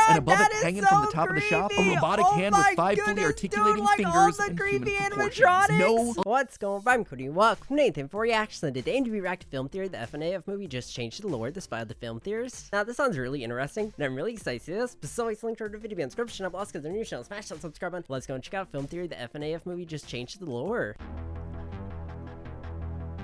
and above it hanging from the top of the shop, a robotic hand with 5 fully articulating fingers and human proportions. No. What's going on? I'm Cody. Welcome from Nathan for Reaction. Today, to be react to film theory, the FNAF movie just changed the lore despite the film theorists. Now, this sounds really interesting, and I'm really excited to see this. But so, link to the video in the description. I'll ask if they're new channel. Smash that subscribe button. Let's go and check out film theory. The FNAF movie just changed the lore.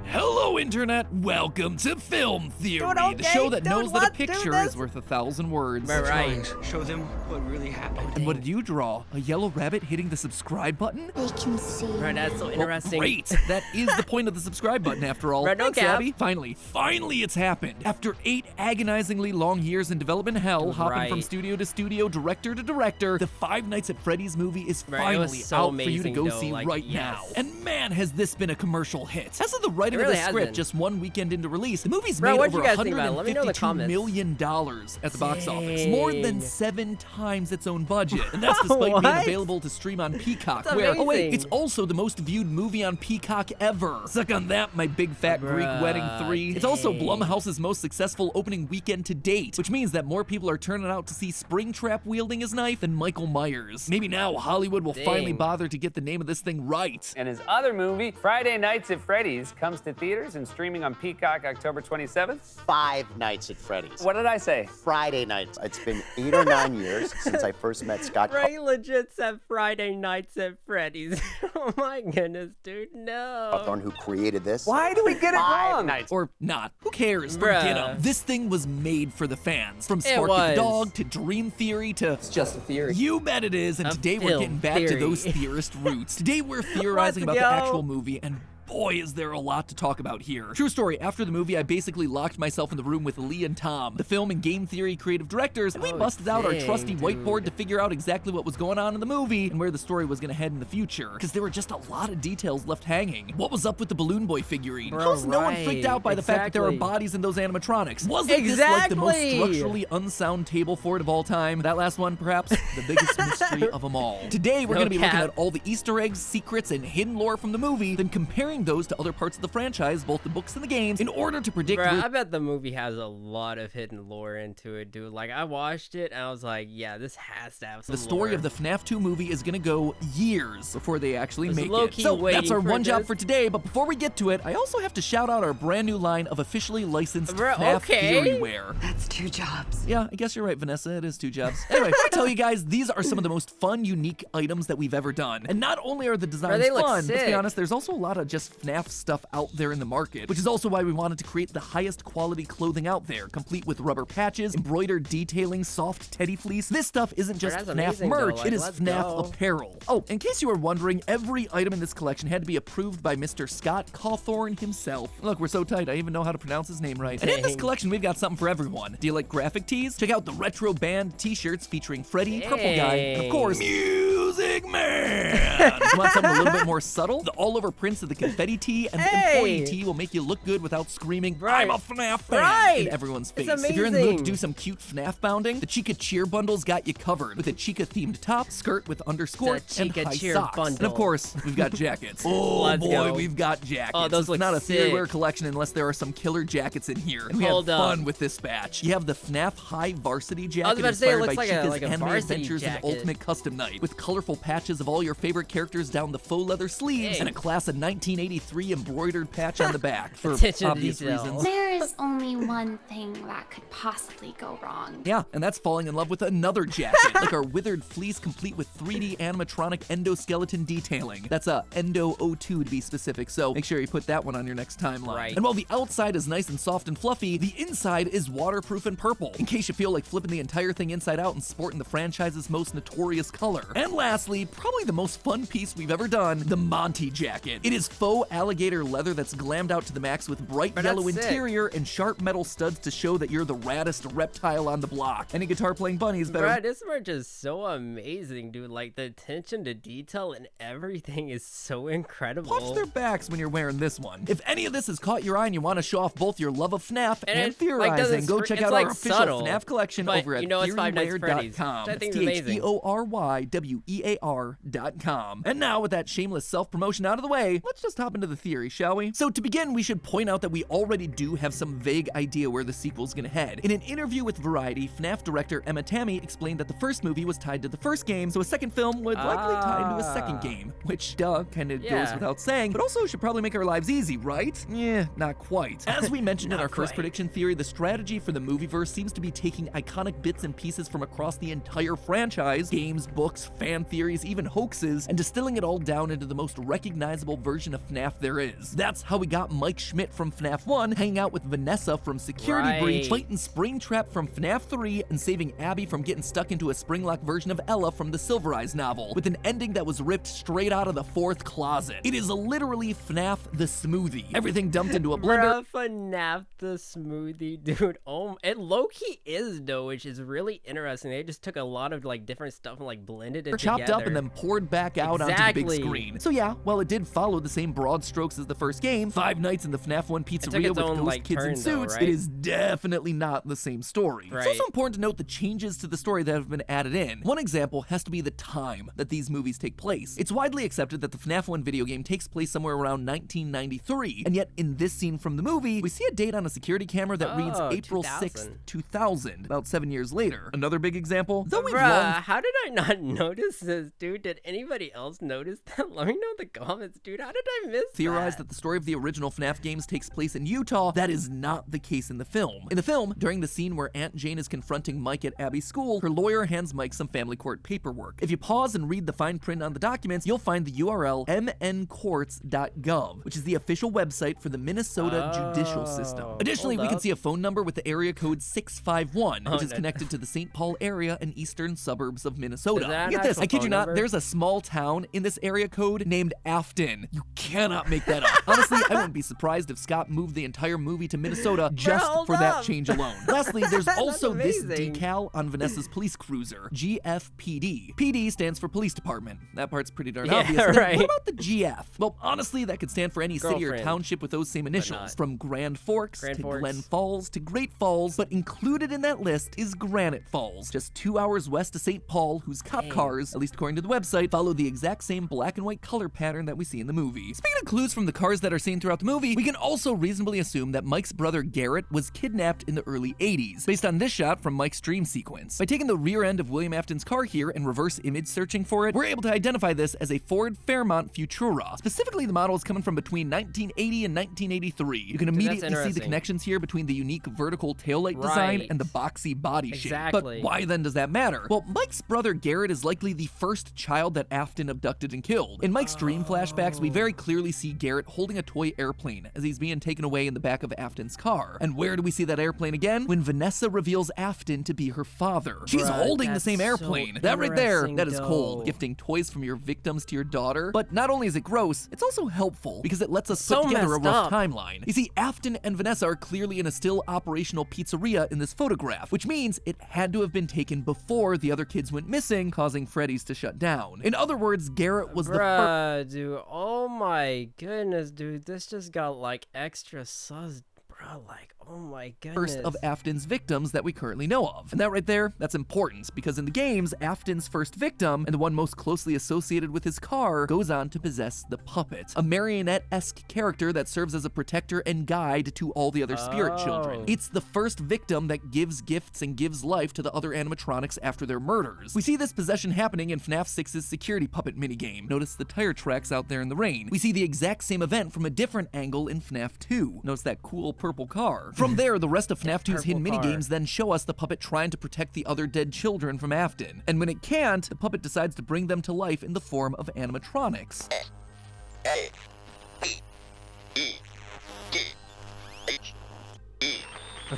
Hello, Internet! Welcome to Film Theory, okay, the show that knows that a picture is worth 1,000 words. Right. Show them what really happened. And what did you draw? A yellow rabbit hitting the subscribe button? They can see. Right, that's so interesting. Great! That is the point of the subscribe button, after all. Right, no Thanks, cap. Abby. Finally it's happened. After 8 agonizingly long years in development hell, hopping from studio to studio, director to director, the Five Nights at Freddy's movie is finally so out for you to go see right now. And man, has this been a commercial hit. As of the writing of the script, just 1 weekend into release, the movie's made over $152 million at the box office. More than 7 times its own budget. And that's despite being available to stream on Peacock, where, oh wait, it's also the most viewed movie on Peacock ever. Suck on that, my big fat Greek wedding 3. It's also Blumhouse's most successful opening weekend to date, which means that more people are turning out to see Springtrap wielding his knife than Michael Myers. Maybe now Hollywood will finally bother to get the name of this thing right. And his other movie, Friday Nights at Freddy's, comes to theaters and streaming on Peacock October 27th. Five Nights at Freddy's. What did I say? Friday nights. It's been 8 or 9 years since I first met Scott. Ray legit said Friday Nights at Freddy's. Oh my goodness, dude, no. Hawthorne, who created this. Why do we get it wrong? Or not. Who cares? Forget them. This thing was made for the fans. From Sparky the Dog to Dream Theory to... It's just a theory. You bet it is, and today we're getting back to those theorist roots. Today we're theorizing about the actual movie, and boy, is there a lot to talk about here. True story, after the movie, I basically locked myself in the room with Lee and Tom, the film and game theory creative directors, and we busted out our trusty whiteboard to figure out exactly what was going on in the movie and where the story was gonna head in the future, because there were just a lot of details left hanging. What was up with the Balloon Boy figurine? How's no one freaked out by the fact that there are bodies in those animatronics? Wasn't this like the most structurally unsound table for it of all time? That last one, perhaps, the biggest mystery of them all. Today, we're gonna be looking at all the Easter eggs, secrets, and hidden lore from the movie, then comparing those to other parts of the franchise, both the books and the games, in order to predict. I bet the movie has a lot of hidden lore into it, dude. Like, I watched it and I was like, yeah, this has to have some The story lore. of the FNAF 2 movie is gonna go years before they actually make it. So that's our one job for today, but before we get to it, I also have to shout out our brand new line of officially licensed FNAF theory wear. That's 2 jobs. Yeah, I guess you're right, Vanessa. It is 2 jobs. Anyway, I tell you guys, these are some of the most fun, unique items that we've ever done. And not only are the designs fun, let's be honest, there's also a lot of just FNAF stuff out there in the market, which is also why we wanted to create the highest quality clothing out there, complete with rubber patches, embroidered detailing, soft teddy fleece. This stuff isn't just FNAF merch, it is FNAF apparel. Oh, in case you were wondering, every item in this collection had to be approved by Mr. Scott Cawthorne himself. Look, we're so tight, I even know how to pronounce his name right. And in this collection, we've got something for everyone. Do you like graphic tees? Check out the retro band t-shirts featuring Freddy, Purple Guy, and of course, Music Man. You want something a little bit more subtle? The all-over prints of the confetti tee and the employee tee will make you look good without screaming, I'm a FNAF fan, in everyone's face. If you're in the mood to do some cute FNAF bounding, the Chica Cheer bundle's got you covered, with a Chica-themed top, skirt with underskirt, and high socks. And of course, we've got jackets. Oh boy, we've got jackets. Oh, those look not a theory wear collection unless there are some killer jackets in here. And we have fun with this batch. You have the FNAF High Varsity jacket inspired by Chica's Anime Adventures and Ultimate Custom Night, with colorful patches of all your favorite characters down the faux leather sleeves, and a class of 1983 embroidered patch on the back, for obvious reasons. There is only one thing that could possibly go wrong. Yeah, and that's falling in love with another jacket, like our withered fleece complete with 3D animatronic endoskeleton detailing. That's a Endo 02 to be specific, so make sure you put that one on your next timeline. And while the outside is nice and soft and fluffy, the inside is waterproof and purple, in case you feel like flipping the entire thing inside out and sporting the franchise's most notorious color. And lastly, probably the most fun piece we've ever done, the Monty jacket. It is faux alligator leather that's glammed out to the max with bright yellow interior and sharp metal studs to show that you're the raddest reptile on the block. Any guitar playing bunnies better. Bro, this merch is so amazing, dude. Like, the attention to detail and everything is so incredible. Watch their backs when you're wearing this one. If any of this has caught your eye and you want to show off both your love of FNAF and theorizing, go check out our official FNAF collection over at theorywear.com. I think it's amazing. TheoryWear.com. FNAFR.com. And now, with that shameless self-promotion out of the way, let's just hop into the theory, shall we? So to begin, we should point out that we already do have some vague idea where the sequel's gonna head. In an interview with Variety, FNAF director Emma Tammy explained that the first movie was tied to the first game, so a second film would likely tie into a second game, which, kinda goes without saying, but also should probably make our lives easy, right? Yeah, not quite. As we mentioned in our first prediction theory, the strategy for the movieverse seems to be taking iconic bits and pieces from across the entire franchise, games, books, fan theories, even hoaxes, and distilling it all down into the most recognizable version of FNAF there is. That's how we got Mike Schmidt from FNAF 1 hanging out with Vanessa from Security Breach, fighting Springtrap from FNAF 3, and saving Abby from getting stuck into a Springlock version of Ella from the Silver Eyes novel, with an ending that was ripped straight out of the fourth closet. It is literally FNAF the smoothie. Everything dumped into a blender. FNAF the smoothie, dude. Oh, it low-key is though, which is really interesting. They just took a lot of like different stuff and like blended it chopped together. Up and then poured back out onto the big screen. So yeah, while it did follow the same broad strokes as the first game, Five Nights in the FNAF 1 pizzeria with ghost kids in suits, it is definitely not the same story. It's also important to note the changes to the story that have been added in. One example has to be the time that these movies take place. It's widely accepted that the FNAF 1 video game takes place somewhere around 1993, and yet in this scene from the movie, we see a date on a security camera that reads April 6th, 2000, about 7 years later. Another big example, though we've how did I not notice this, dude? Did anybody else notice that? Let me know in the comments, dude. How did I miss theorized that the story of the original FNAF games takes place in Utah. That is not the case in the film. In the film, during the scene where Aunt Jane is confronting Mike at Abby's school, her lawyer hands Mike some family court paperwork. If you pause and read the fine print on the documents, you'll find the URL mncourts.gov, which is the official website for the Minnesota judicial system. Additionally, we can see a phone number with the area code 651, which is connected to the St. Paul area and eastern suburbs of Minnesota. Get this, I kid you not, there's a small town in this area code named Afton. You cannot make that up. Honestly, I wouldn't be surprised if Scott moved the entire movie to Minnesota just for that change alone. Lastly, there's also this decal on Vanessa's police cruiser, GFPD. PD stands for police department. That part's pretty darn obvious. What about the GF? Well, honestly, that could stand for any city or township with those same initials, from Grand Forks to Glen Falls to Great Falls, but included in that list is Granite Falls, just 2 hours west of St. Paul, whose cop cars, at least according to the website, follow the exact same black and white color pattern that we see in the movie. Speaking of clues from the cars that are seen throughout the movie, we can also reasonably assume that Mike's brother Garrett was kidnapped in the early 80s, based on this shot from Mike's dream sequence. By taking the rear end of William Afton's car here and reverse image searching for it, we're able to identify this as a Ford Fairmont Futura. Specifically, the model is coming from between 1980 and 1983. You can immediately see the connections here between the unique vertical taillight design and the boxy body shape. But why then does that matter? Well, Mike's brother Garrett is likely the first child that Afton abducted and killed. In Mike's dream flashbacks, we very clearly see Garrett holding a toy airplane as he's being taken away in the back of Afton's car. And where do we see that airplane again? When Vanessa reveals Afton to be her father. She's holding the same airplane. That right there, that is cold. Gifting toys from your victims to your daughter. But not only is it gross, it's also helpful because it lets us put together a rough timeline. You see, Afton and Vanessa are clearly in a still operational pizzeria in this photograph, which means it had to have been taken before the other kids went missing, causing Freddy's to shut down. In other words, Garrett was the first. Dude, oh my goodness, dude, this just got like extra sus, bro, like, oh my goodness. First of Afton's victims that we currently know of. And that right there, that's important, because in the games, Afton's first victim, and the one most closely associated with his car, goes on to possess the puppet, a marionette-esque character that serves as a protector and guide to all the other spirit children. It's the first victim that gives gifts and gives life to the other animatronics after their murders. We see this possession happening in FNAF 6's security puppet minigame. Notice the tire tracks out there in the rain. We see the exact same event from a different angle in FNAF 2. Notice that cool purple car. From there, the rest of FNAF 2's hidden minigames then show us the puppet trying to protect the other dead children from Afton. And when it can't, the puppet decides to bring them to life in the form of animatronics.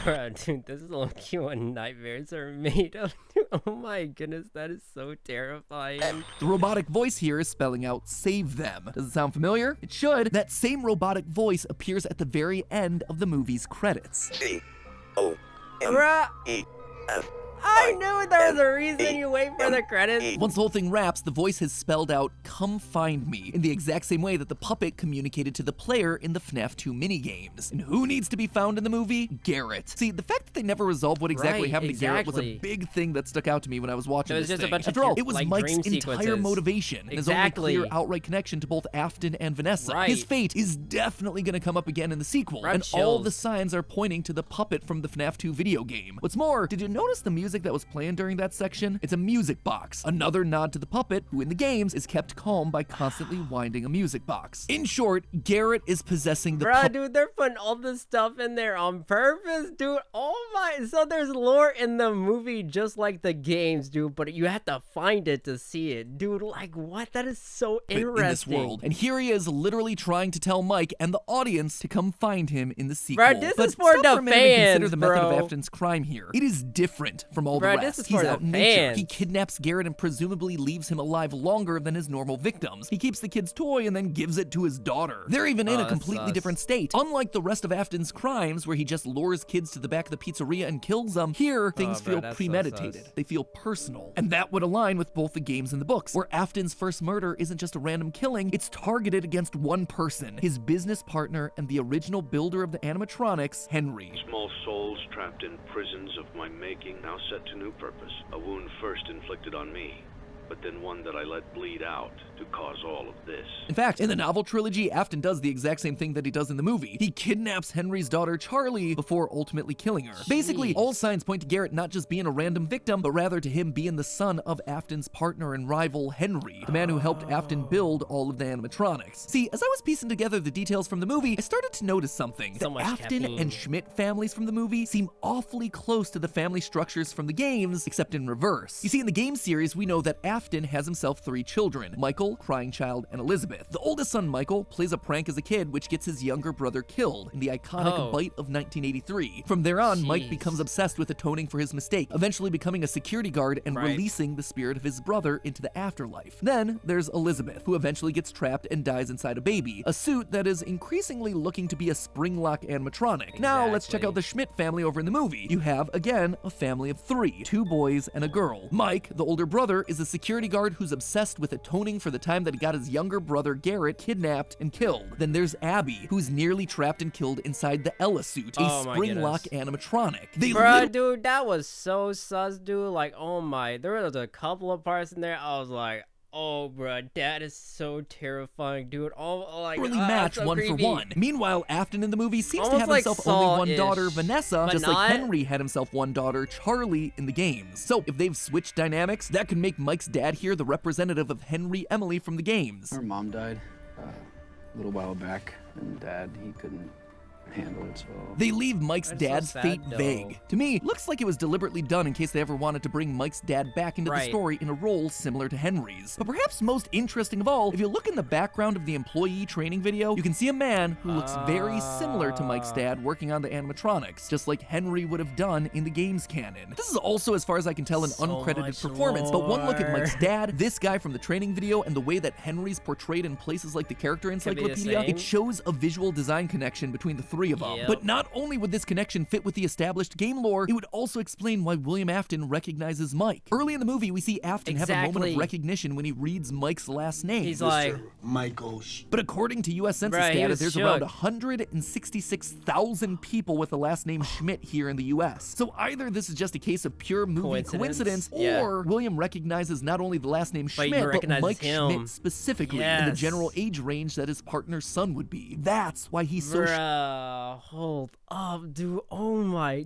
Bro, dude, this is a low-key what nightmares are made of. Oh my goodness, that is so terrifying. The robotic voice here is spelling out "save them." Does it sound familiar? It should. That same robotic voice appears at the very end of the movie's credits. I knew there was a reason you wait for the credits. Once the whole thing wraps, the voice has spelled out, "Come find me," in the exact same way that the puppet communicated to the player in the FNAF 2 minigames. And who needs to be found in the movie? Garrett. See, the fact that they never resolved what exactly happened to Garrett was a big thing that stuck out to me when I was watching this thing. After all, it was Mike's entire motivation, and his only clear outright connection to both Afton and Vanessa. His fate is definitely going to come up again in the sequel, and all the signs are pointing to the puppet from the FNAF 2 video game. What's more, did you notice the music that was playing during that section? It's a music box, another nod to the puppet, who in the games is kept calm by constantly winding a music box. In short, Garrett is possessing the puppet. Dude, they're putting all this stuff in there on purpose, dude. Oh my, so there's lore in the movie just like the games, dude, but you have to find it to see it. Dude, like what? That is so interesting. In this world. And here he is literally trying to tell Mike and the audience to come find him in the sequel. Bro, this is for the fans, consider the method of Afton's crime here. It is different from all the rest. This is He's for out the in nature. fans. He kidnaps Garrett and presumably leaves him alive longer than his normal victims. He keeps the kid's toy and then gives it to his daughter. They're even in a completely different state. Unlike the rest of Afton's crimes, where he just lures kids to the back of the pizzeria and kills them, here things feel premeditated. They feel personal. And that would align with both the games and the books, where Afton's first murder isn't just a random killing, it's targeted against one person, his business partner and the original builder of the animatronics, Henry. Small souls trapped in prisons of my making, now set to new purpose. A wound first inflicted on me, but then one that I let bleed out to cause all of this. In fact, in the novel trilogy, Afton does the exact same thing that he does in the movie. He kidnaps Henry's daughter, Charlie, before ultimately killing her. Basically, all signs point to Garrett not just being a random victim, but rather to him being the son of Afton's partner and rival, Henry, the man who helped Afton build all of the animatronics. See, as I was piecing together the details from the movie, I started to notice something. The Afton and Schmidt families from the movie seem awfully close to the family structures from the games, except in reverse. You see, in the game series, we know that Afton has himself 3 children, Michael, Crying Child, and Elizabeth. The oldest son, Michael, plays a prank as a kid which gets his younger brother killed in the iconic Bite of 1983. From there on, Mike becomes obsessed with atoning for his mistake, eventually becoming a security guard and releasing the spirit of his brother into the afterlife. Then there's Elizabeth, who eventually gets trapped and dies inside a baby, a suit that is increasingly looking to be a spring-lock animatronic. Now let's check out the Schmidt family over in the movie. You have, again, a family of 3, 2 boys and a girl. Mike, the older brother, is a security guard who's obsessed with atoning for the time that he got his younger brother Garrett kidnapped and killed. Then there's Abby, who's nearly trapped and killed inside the Ella suit, a spring-lock animatronic. Bruh, dude, that was so sus, dude. Like, oh my, there was a couple of parts in there, I was like, oh, bro, that is so terrifying, dude. Oh, like, really match so one creepy. for one. Meanwhile, Afton in the movie seems to have like himself only one Saw-ish, daughter, Vanessa, but just not. like Henry had himself one daughter, Charlie, in the games. So if they've switched dynamics, that could make Mike's dad here the representative of Henry Emily from the games. Our mom died a little while back, and Dad, he couldn't handle it, so... They leave Mike's dad's fate vague. To me, looks like it was deliberately done in case they ever wanted to bring Mike's dad back into the story in a role similar to Henry's. But perhaps most interesting of all, if you look in the background of the employee training video, you can see a man who looks very similar to Mike's dad working on the animatronics, just like Henry would have done in the game's canon. This is also, as far as I can tell, an uncredited performance, but one look at Mike's dad, this guy from the training video, and the way that Henry's portrayed in places like the character encyclopedia, it shows a visual design connection between the 3 of them. But not only would this connection fit with the established game lore, it would also explain why William Afton recognizes Mike. Early in the movie, we see Afton have a moment of recognition when he reads Mike's last name. He's like, Michaels. But according to U.S. Census data, there's around 166,000 people with the last name Schmidt here in the U.S. So either this is just a case of pure movie coincidence, or William recognizes not only the last name Schmidt, but Mike Schmidt specifically in the general age range that his partner's son would be. That's why he's so... Hold up, dude. Oh my,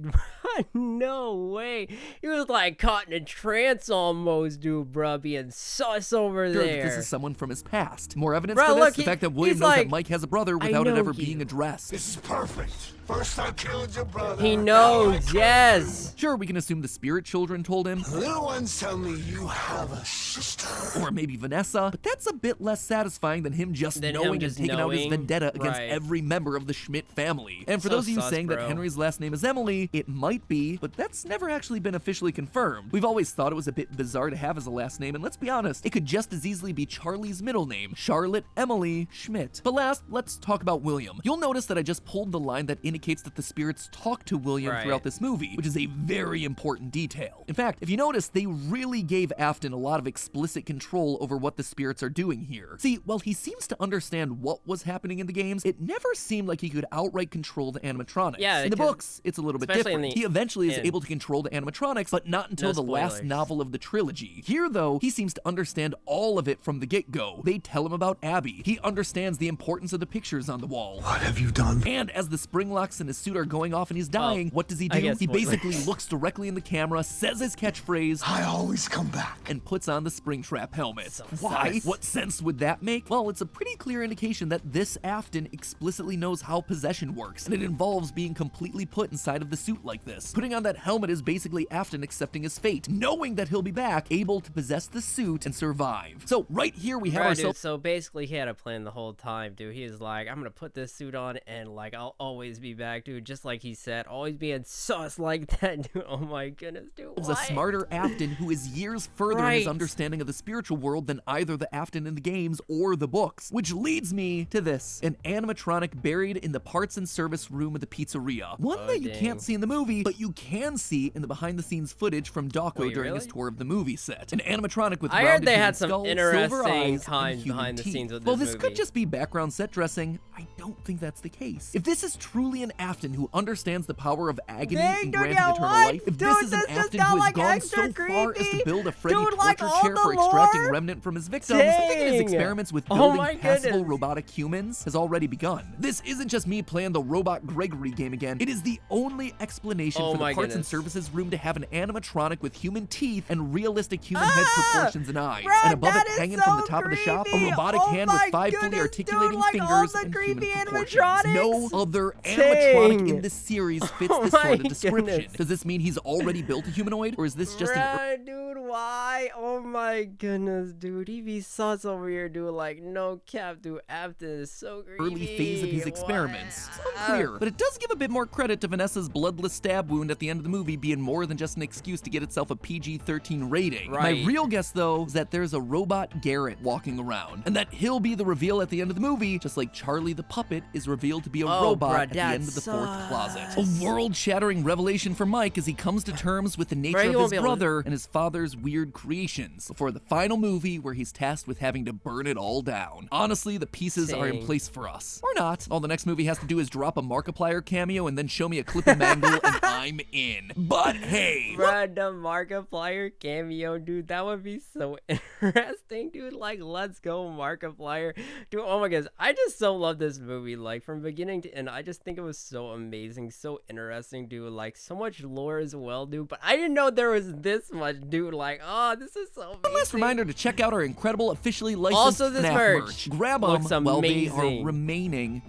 no way. He was like caught in a trance almost, dude, bruh, being sus over there. This is someone from his past. More evidence for this, the fact that William knows that Mike has a brother without it ever being addressed. This is perfect. First I killed your brother. He knows, yes. Sure, we can assume the spirit children told him. Little ones tell me you have a sister. Or maybe Vanessa, but that's a bit less satisfying than him just knowing and taking out his vendetta against every member of the Schmidt family. family. And for those of you saying that Henry's last name is Emily, it might be, but that's never actually been officially confirmed. We've always thought it was a bit bizarre to have as a last name, and let's be honest, it could just as easily be Charlie's middle name, Charlotte Emily Schmidt. But last, let's talk about William. You'll notice that I just pulled the line that indicates that the spirits talk to William throughout this movie, which is a very important detail. In fact, if you notice, they really gave Afton a lot of explicit control over what the spirits are doing here. See, while he seems to understand what was happening in the games, it never seemed like he could outright control the animatronics. Yeah, in the books, it's a little bit different. He eventually is able to control the animatronics, but not until the last novel of the trilogy. Here, though, he seems to understand all of it from the get-go. They tell him about Abby. He understands the importance of the pictures on the wall. What have you done? And as the spring locks in his suit are going off and he's dying, what does he do? He basically looks directly in the camera, says his catchphrase, I always come back, and puts on the Springtrap helmet. Why? What sense would that make? Well, it's a pretty clear indication that this Afton explicitly knows how possession works, and it involves being completely put inside of the suit like this. Putting on that helmet is basically Afton accepting his fate, knowing that he'll be back, able to possess the suit and survive. So right here we have ourselves. So basically he had a plan the whole time, dude. He was like, I'm gonna put this suit on and like I'll always be back, dude. Just like he said, always being sus like that, dude. Oh my goodness, dude. A smarter Afton who is years further in his understanding of the spiritual world than either the Afton in the games or the books. Which leads me to this, an animatronic buried in the parts and service room of the pizzeria. One that you can't see in the movie, but you can see in the behind the scenes footage from Dawko during his tour of the movie set. An animatronic with rounded they had skull, some interesting silver eyes, times and human behind the teeth. scenes with this Well, this movie. could just be background set dressing. I don't think that's the case. If this is truly an Afton who understands the power of agony and granting eternal life, if this is an Afton who has gone so far as to build a Freddy torture chair for extracting remnant from his victims, I think his experiments with building passable robotic humans has already begun. This isn't just me playing the Robot Gregory game again. It is the only explanation for the parts and services room to have an animatronic with human teeth and realistic human head proportions and eyes. And above it, hanging from the top of the shop, a robotic hand with 5 fully articulating fingers and human proportions. No other animatronic in this series fits this sort of description. Does this mean he's already built a humanoid, or is this just an... Dude, why? Oh my goodness, dude. He be sus over here, dude. Like, no cap, dude. Afton is so creepy. Early phase of his experiments. It's unclear, but it does give a bit more credit to Vanessa's bloodless stab wound at the end of the movie being more than just an excuse to get itself a PG-13 rating. My real guess, though, is that there's a robot Garrett walking around, and that he'll be the reveal at the end of the movie, just like Charlie the puppet is revealed to be a robot at the end of the fourth closet. A world-shattering revelation for Mike as he comes to terms with the nature of his brother and his father's weird creations before the final movie where he's tasked with having to burn it all down. Honestly, the pieces are in place for us. Or not. All the next movie has to do is drop a Markiplier cameo and then show me a clip of Mangle and I'm in. But hey! Bruh, the Markiplier cameo, dude, that would be so interesting, dude. Like, let's go Markiplier. Dude, oh my goodness. I just so love this movie, like, from beginning to end. I just think it was so amazing, so interesting, dude. Like, so much lore as well, dude. But I didn't know there was this much, dude. Like, oh, this is so amazing. One last reminder to check out our incredible officially licensed FNAF merch. Grab them while they are remnanting.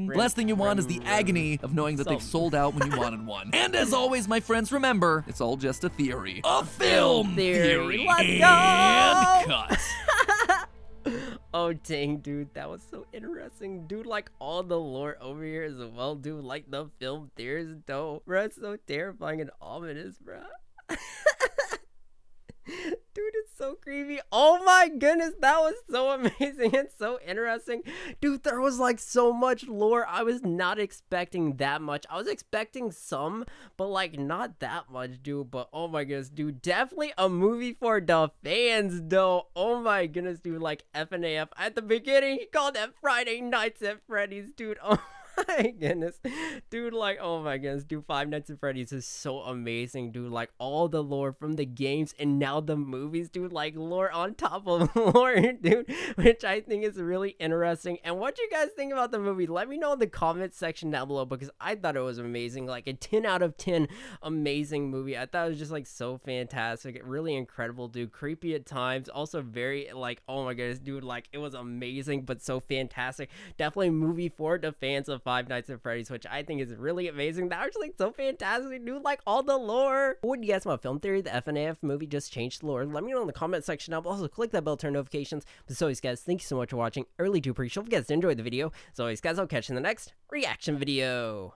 The last thing you want is the agony of knowing that they've sold out when you wanted one. And as always, my friends, remember, it's all just a theory. A film theory. Let's go! And cut. Oh dang, dude, that was so interesting, dude. Like, all the lore over here as well, dude. Like, the film theories, though, bro. It's so terrifying and ominous, bro. Dude, it's so creepy. Oh my goodness, that was so amazing and so interesting. Dude, there was like so much lore. I was not expecting that much. I was expecting some, but like not that much, dude. But oh my goodness, dude, definitely a movie for the fans, though. Oh my goodness, dude, like FNAF. At the beginning, he called it Friday Nights at Freddy's, dude. Oh my goodness, dude, like, oh my goodness, dude, Five Nights at Freddy's is so amazing, dude. Like, all the lore from the games and now the movies, dude. Like, lore on top of lore, dude, which I think is really interesting. And what you guys think about the movie, let me know in the comment section down below, because I thought it was amazing. Like, a 10 out of 10 amazing movie. I thought it was just like so fantastic, really incredible, dude. Creepy at times, also very like, oh my goodness, dude, like, it was amazing but so fantastic. Definitely a movie for the fans of Five Nights at Freddy's, which I think is really amazing. That was like so fantastic, dude. Like all the lore. What do you guys about film theory? The FNAF movie just changed the lore. Let me know in the comment section down below. Also, click that bell to turn notifications. But as always, guys, thank you so much for watching. I really do appreciate it. If you guys enjoyed the video, as always, guys, I'll catch you in the next reaction video.